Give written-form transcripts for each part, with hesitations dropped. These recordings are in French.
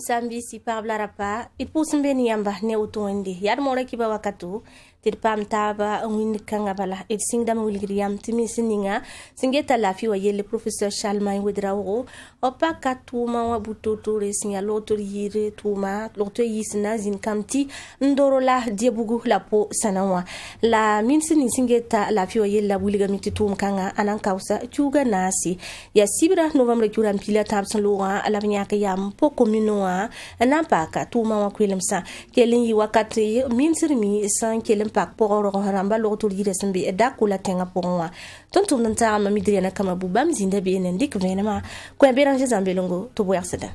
sambi si pabla rapa ipusin beni yamba ne utundi yar mora kiba wakatu tirpam taba win kanga bala it singdam wilgriam timi sininga singeta lafi wa yele professeur Chalmay Wedrawo opa katuma wa butoto resinga lotor yire tuma lotor yisna zin kamti ndorola diebugu lapo sanawa la minsin singeta lafi wa yele wilgamiti tum kanga anan kausa chuga nasi ya sibra novembre kuram pila tabsan loa ala nyaka yam po kominoa anapaka tuma wa kwelemsa kelen yi wakati minsirmi san kelen pak poro haramba lotor yire sembe dakula tenga pongwa tontum nanta ma midriana kama bubam zinda be nendik venema ko berange zambelongo to boyarsada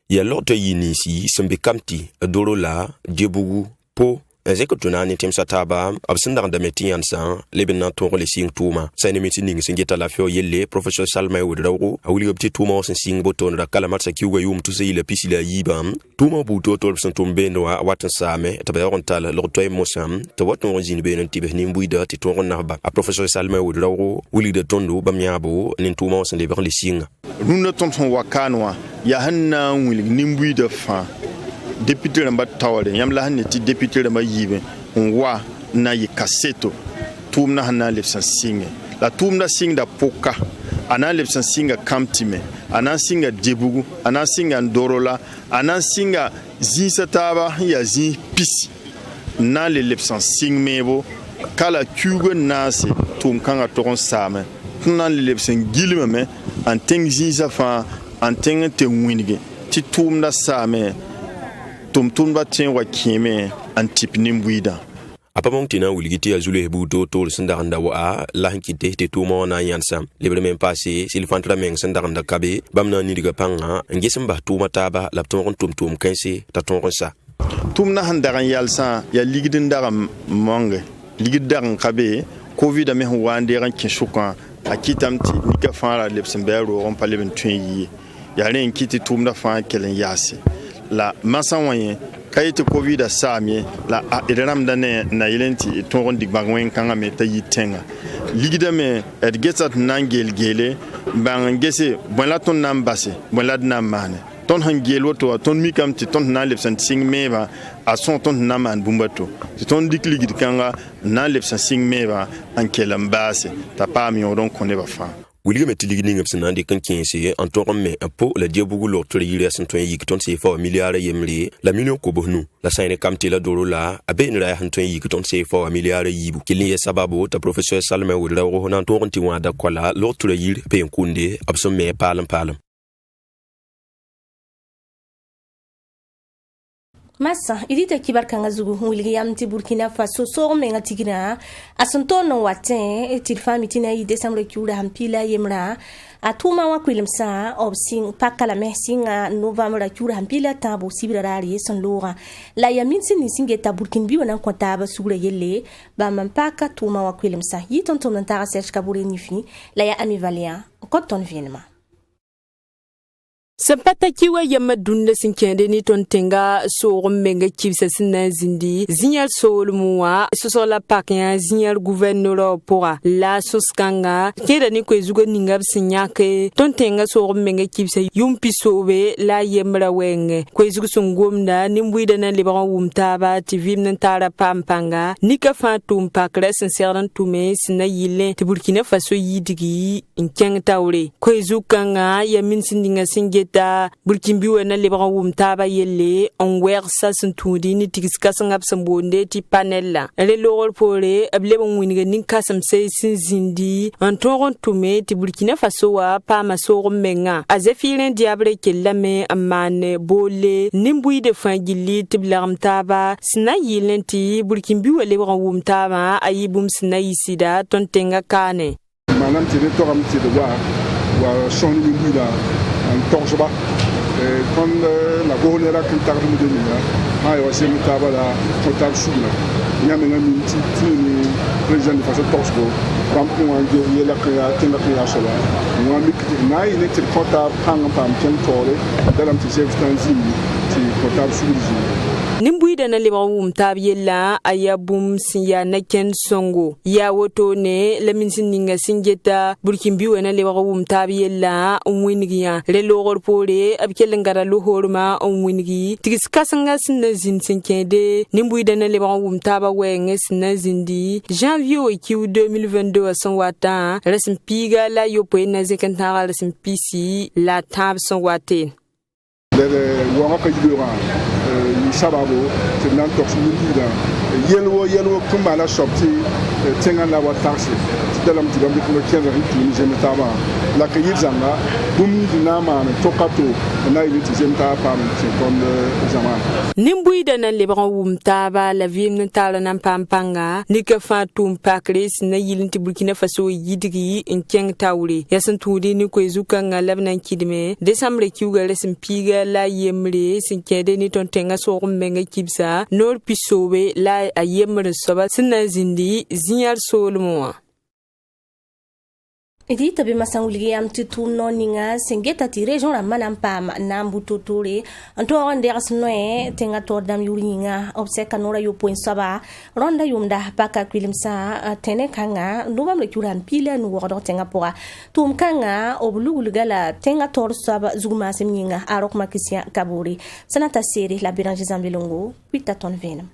ya loto yinisi sembe kamti dorola jebugu po Ezeko tunani tim sataba absindar da metian san leben na ton le sing tuma sayne metining singeta la fio yelle professeur Chalmay Wedrawo awuli opti tuma sen sing boton da kala matsa kiwa yum tu se ile pisila yibam tuma buto to sen tumbe no watan same tabe ontal lo toy mosam to waton jini benen tibe ni mbuida ti ton naba a professeur Chalmay Wedrawo wuli de tondo bamyabo nin tuma sen le ber le sing nuna ton wakanwa ya hanna wuli ni mbuida fa député ramba tawale yam la hanne ti député ramba yibe wa na yi kaseto tumna hanna lepsan singe la tumna singa poka ana lepsan singa kamtime ana singa debugu ana singa ndorola ana singa zinsataba ya zin pisi na le lepsan sing mebo kala kugo nase tum kanga toron same tunan le lepsan gilme me an teng zinsa fa an teng te winige ti tumna same tum ba tin wa kime an tipnim buida apamong tina wuligiti azule buto to sindanda wa la hankite te tuma na yansa libre men passé silfantra men sindanda kabe bamna ni diga panga ngesimba tuma taba la tum kensi ta ton sa tum na handaran yalsa ya ligidin daram monge ligidan kabe covid me wande ran kishuka akitamti nika fara lepsembero on paleben tun ya ren kiti tum da fa kelen yasi la masanwaye kayite covid a samye la iram dane na yelenti ton digbagwen kanga meta yitenga ligida me edgesat nangel gele bangese bon la ton nambase bon la namane ton hangel woto ton mikam ti ton na lepsan sing meba a son ton naman bumbato ti ton dikligid kanga na lepsan sing meba ankelam base ta pa mi on konne ba fa William Tilling of Sanandi can Kinsi, and Torme, a po, la Diabugu Lotto Years and 20 ton say for milliard yemli, la Mino Cobonu, la Sine Camtilla Dorola, a Benra and 20 ton say for a milliard yibu, Kilia Sababo, the professor Salme with Rohan Torrentiwa da Quala, Lotto Yir, Pen Kunde, Absome Palam. Massa idita kibar kanga zugu William ti Burkina Faso so menga tigina asantono watin ti fami tina yi December kiura hampila yemra atuma wa kwilimsa obsing pakala mesinga November kiura hampila tabo sibirari sanlora la yaminsi ni singeta Burkina biwa nan kontaba sura yelle ba mampaka tuma wa kwilimsa yitonton ntara Serge Kabore nifi la ya amivalia koton vienma Sampata kiwa yama dunda sinkende ni tontenga so menga kibsa sina zindi zinyal solmuwa sosola pakya zinyal gouverneur pora la soskanga keda ni kwezugo ningab sinyake tontenga so menga kibsa yumpi sobe la yemra wenge kwezugo sungomna nimbuida na libaran wumtaba tivim nan tara pampanga nika fatum pakra sinseran tume sina yile te Burkina Faso yidigi inkeng tawre kwezukanga yamin sindinga singe da Burkina wana lebra wumtaba yelle on wersa sentudi ni tikiska sangap sambonde ti panella ele lorol pole ableba winga nin kasam se sinzindi en toron tume ti Burkina Faso wa pa masoro menga azefilen diabre kellame amane bole nimbui de fangili ti blamtaba sina yilen ti Burkina wale lebra wumtaba ayibum sina yisida tontenga kane manam ti to ram ti de wa son nimbui da Torsoba, quand la gouverneur a canté le Moudenina, a aussi mis la totale sous là. Il y a maintenant une petite président de façon Torsoba, pour un guerrier la création de la création là. Nous avons mis que il était comptable, prendre un peu de temps, dans un petit service tanzini, c'est comptable sous le jour. nimbuida na leba wum tabiyella ayabum sinya na ken songo ya woto ne la min sinninga singeta burkimbi wena leba wum tabiyella umwinigiya relogor pore abkel ngara lo horma umwinigi tigis kasanga sinna zin sinkede nimbuida na leba wum taba wenge sinna zindi janvier kiu 2022 son wata resim piga la yopo na zekanta resim pisi la tab son wate wanga ka yibera sababu te nan tok nimbuida yelwo kumba la sorti tenga la wa taxi dalam ti gambe ko kenza ritu ni jemetaba la ka yizanga bum dinama ne tokato na ile ti jemta pa ti kon zaman nimbuida na lebra wum taba la vim tala nan pampanga ni ka fatum pakres na yilinti Burkina Faso yidigi in keng tawri yasan tudi ni ko ezuka ngalabnan kidme desambre kiuga resim piga la yemre sin kede ni ton tenga so menga kibsa nor pisowe la ayemre soba sinna zindi zinyar solmo idi tabe masanguligi am titum no ninga sengeta ti region ramana pam nambu tuturi anto onde asnoe tenga tordam yuringa obseka nora yu point saba ronda yumda paka kwilimsa tene kanga nubam le kuran pila nu wodo tenga poa tum kanga oblugulgala tenga tor saba zuguma semninga arok makisia kaburi sanata seri la biranji zambilongo pita ton venam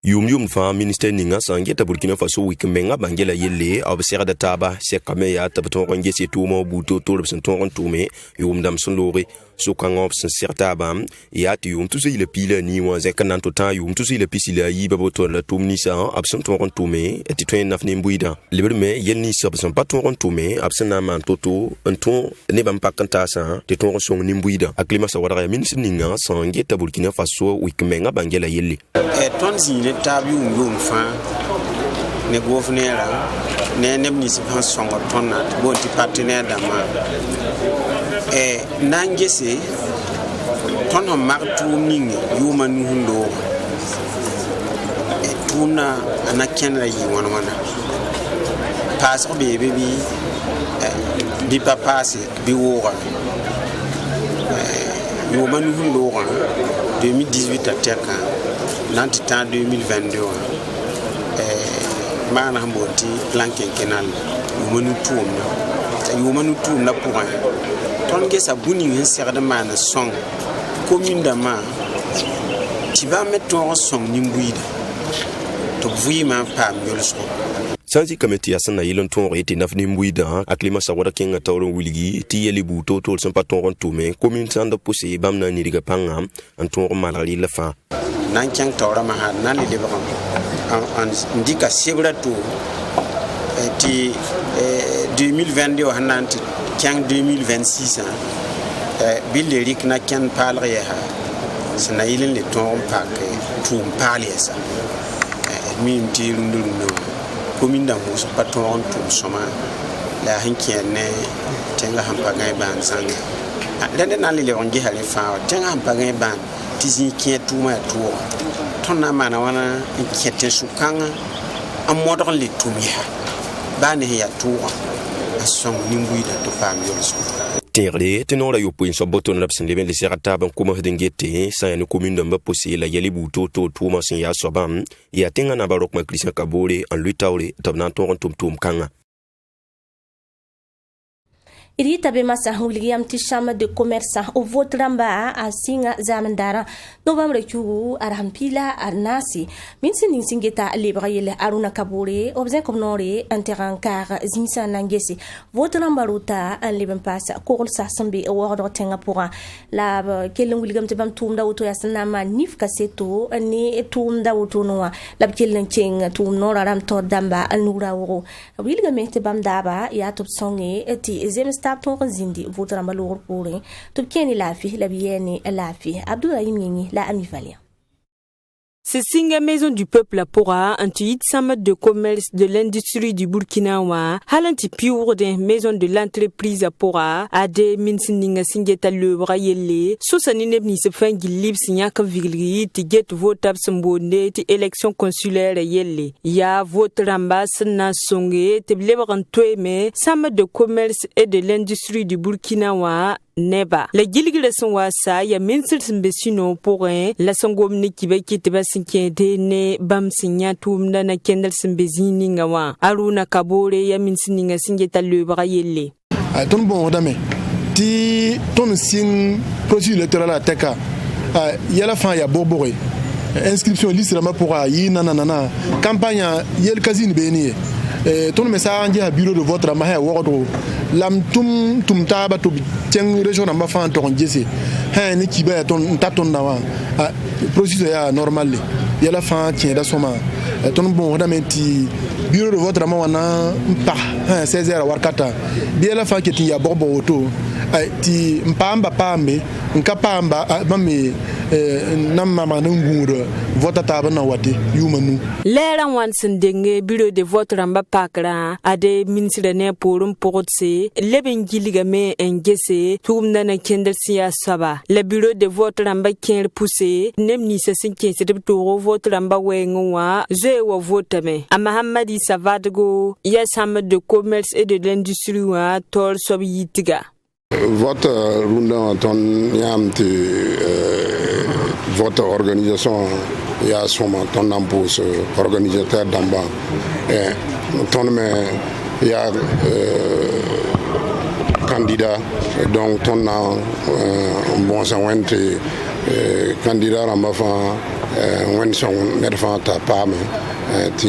yum fa ministère ninga sangeta Burkina Faso wikmenga bangela yelle observa da taba sekame ya tabton konge se tumo buto torb sen ton tume yum dam son lori so kangop sen sertaba ya ti yum tusi le pile ni wa zekanan to ta yum tusi le pisila yi babo to la tumni sa absen ton tume eti twen nafne mbuida liberme yenni sabsen pas ton tume absen na man toto ton ne bam pakanta sa te ton son ni mbuida aklima sa wadara ministère ninga sangeta Burkina Faso wikmenga bangela yelle tonzi tabi yum fa ne gouverneur ne municipal songo tonna bonti partenaire dama nangese tonno martu ningi yuma nundo tuna anakenra yi wana passe be bi papasse bi wora yuma nundo 2018 ateka nanti temps 2022 mana hamboti plan quinquennal yumanu tum na pour ton ge sa buni un serre man son commune dama tu vas mettre ton son nimbuida to vraiment pas mieux so sanzi kameti ya sana yilon ton rete nafni mbuida aklima sawada kenga tawron wiligi ti yeli bu to son paton tume commune sanda pousse bamna ni diga panga anton malari la fa nan kyang tawra ma ha nan le ba an ndika sebra to ti 2022 hananti kyang 2026 bille rik na kyan palre ya ha sana yilin le ton pak tum pali sa mi mti ndundu commune d'Amos patron tum soma la hinkene tenga hampagai ban sanga dende nan le ongi hale fa tenga hampagai ban tizi kie tuma tuo tonna mana wana kiete sukanga amodon le tumia bane ya tuo asong nimbuida to pam yolso terre tenora yo point so boton rapsin leben le serata ban kuma hedengete sa ya commune d'Amba posé la yeli buto to tuma sin ya sobam ya tenga na barok ma Christian Kabore en lutawre tabna ton tum kanga iri tabe masa huligi am ti chambre de commerce au votramba a singa zamandara novembre kugu arhampila arnasi minsin singeta libra yele aruna kabore obzen komnore interran car zinsa nangesi votramba ruta an liben passa kol sa sambi wordo tenga pour la kelung wilgam tebam tumda auto yasna ma nif kaseto ni tumda auto noa la kelen cheng tum nora ram to damba anura woro wilgam tebam daba ya top songe eti ton zindi votra malor pore to keni lafi la bieni lafi Abdourahim Nyingi la ami Valia. C'est Singa Maison du Peuple Pora, un tuit samad de commerce de l'industrie du Burkinawa, halanti pure de maison de l'entreprise Pora, a de minsininga singeta le brayele, sosanine ni se fangi lib signaka vigli, ti get votab sambonde, ti élection consulaire yelle. Ya vote rambas na songe, te blebran me samad de commerce et de l'industrie du Burkinawa, neba la gilgire son wasa ya minsil sino pourrin la sangom ni kibe kitba sinkede ne bam sinya tumna na kendal simbezini ngawa aruna kabore ya minsininga singeta lebra yelle ton bon dame ti ton sin procédure électorale ataka yala fa ya bobore inscription liste la pour yi nanana campagne yel kasine beni ton message à bureau de vote ma ha wodo lam tum taba to tieng région ma fa to jesi ha ni kiba ton taton dawa procédure ya normal yala fa tien da soma ton bon dame ti bureau de vote ma wana pa 16h warkata bi yala fa keti ya bobo auto ti mpamba pambe nkapamba mami namma manungura vote taba na wati yumanu lera wan sendenge bureau de vote ramba pakra ade ministre ne porum porotse leben giliga me engese tumna na kendel siya saba le bureau de vote ramba ken poussé nemni se sinke se de to vote ramba wenwa ze wo vote me amahamadi savadgo yasam de commerce et de l'industrie wa tol sobi yitiga vote runda ton yamte votre organisation il y a sûrement ton impose organisateur d'en bas et ton mais il y a candidat donc ton a bon sangwente candidat en bas wen son nerfa ta pas ti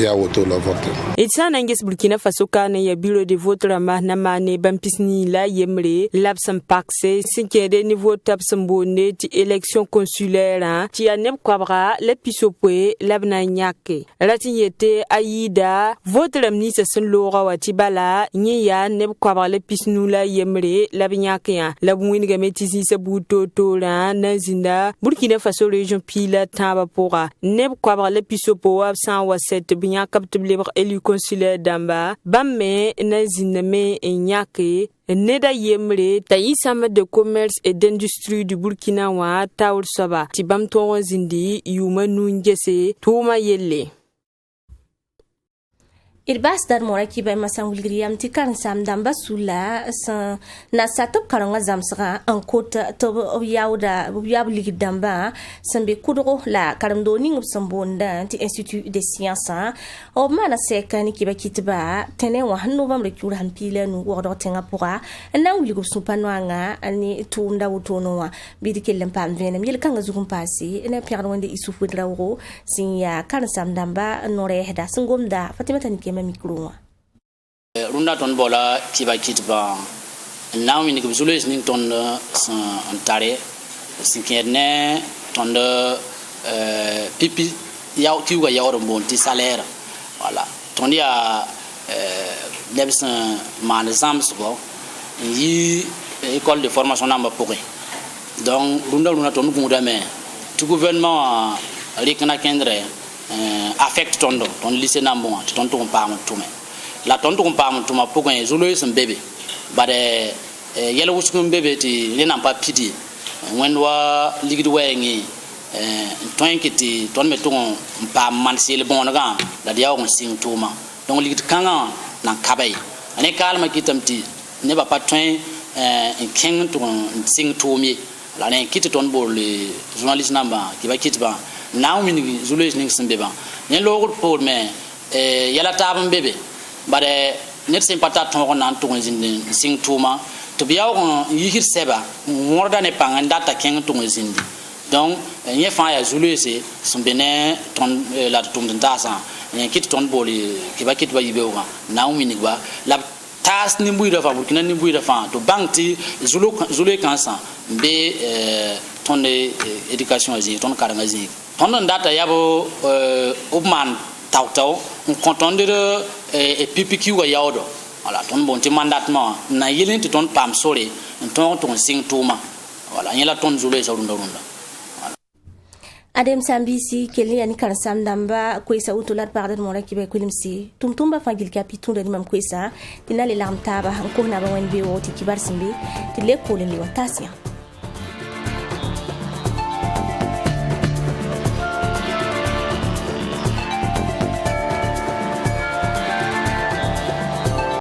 ya woto la vote itsa nanges Burkina Faso kana ya bureau de vote rama na mane bampisni la yemre labsam pakse sinkede ni vote tabsambone ti élection consulaire ti anem kwabra le pisopwe labna nyake rati yete aida vote ramni se sun lora wati bala nyi ya neb kwabra le pisnu la yemre labnyake ya labwini gameti se buto tola na zinda Burkina Faso région pila taba pora neb kwabra le pisopo sans waset bien capable libre élu consulaire d'amba bamme na ziname nyake neda yemre taïsam de commerce et d'industrie du Burkina wa taul saba tibam to zindi yuma nungese tuma yelle Irbas dar mora ki bay masang wilgriyam ti kan sam damba sula sa na satop karanga zamsra en kota to yawda yab ligi damba sambe kudro la karamdo ning sambonda ti institut des sciences o mana sekani ki bakitba tene wa novembre kura han pile nu wodo tenga pura na wilgo supanwanga ani tumda wutono wa bidikelen pam venem yel kanga zukum pasi na pierre wonde isufu drawro sinya kan sam damba nore heda singomda fatima tan micro runda ton bola kiba kitba now min gum zulo ning ton antare sinkerne ton pipi yaw kiwa yaw bon ti salaire voilà ton ya lebsan man zams bo yi école de formation namba pourri donc runda ton gumuda mais tout gouvernement rikna kendre affect ton lycée nambo ton pam tume la ton pam tuma pour un zulo son bébé bade yelo wuskum bébé ti le nan pa pidi when wa ligid wengi ton kiti ton meton pam man sel bon ga da dia on sing tuma donc ligid kanga nan kabay ane kalma kitamti ne ba pas ton king ton sing tumi la ne kiti ton bol le journaliste namba ki ba kitba now min zulo is ning sembe ba ne logol pour mais yala tabam bébé bare net sem pata ton nan to zindi sing tuma to biya on yihir seba morda ne panga data ken to zindi donc nye fa ya zulo se sombene ton la tum dasa ne kit ton boli ki ba kit ba yibe wa now min ba la tas ni mbuira fa burkina ni mbuira fa to banti zulo kansa be ton éducation azi ton karanga azi ton data yabo upman taw on contondre et PPQ wa yawdo voilà ton bon ti mandatement na yelin ti ton pam sore ton sing tuma voilà yela ton zulo sa runda adem sambisi kelni ani kan sam damba ko isa utulat parda mo rek be kulimsi tumtumba fangil kapitun de mam ko isa tinale lam taba ko na ba wen be woti kibar simbe ti le ko le watasiya